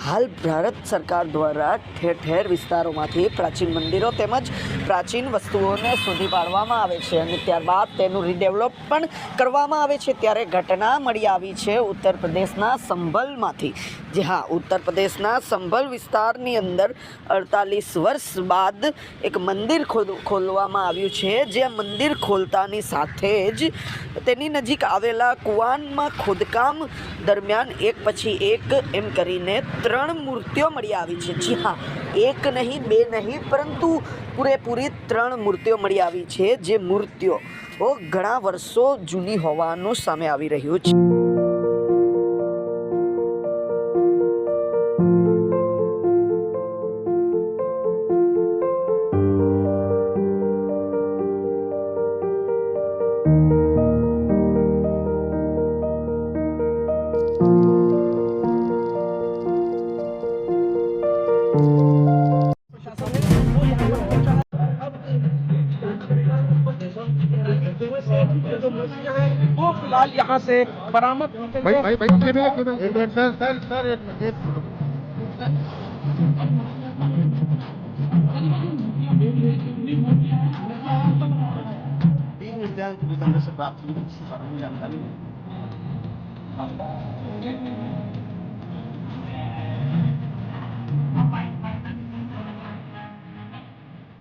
हाल भारत सरकार द्वारा ठेर ठेर विस्तारोमांथी प्राचीन मंदिरों तेमज प्राचीन वस्तुओने शोधी पाडवामां आवे छे अने त्यारबाद तेनुं रिडेवलप पण करवामां आवे छे। त्यारे घटना मळी आवी छे उत्तर प्रदेशना संभलमांथी। जी हाँ, उत्तर प्रदेशना संभल विस्तारनी अंदर 48 वर्ष बाद एक मंदिर खोलवामां आव्युं छे। जे मंदिर खोलतानी साथे ज तेनी नजीक आवेला कुवामां खोदकाम दरमियान एक पछी एक एम करीने 3 मूर्तिओ मळी आवी छे। जी हाँ, एक नहीं बे नहीं परंतु पूरेपूरी 3 मूर्तिओ मळी आवी छे। जे मूर्तिओ घणा वर्षो जूनी होवानुं सामे आवी रह्युं छे। वो फिलहाल यहाँ से बरामद होते भाई भाई भाई एक मिनट सर जानकारी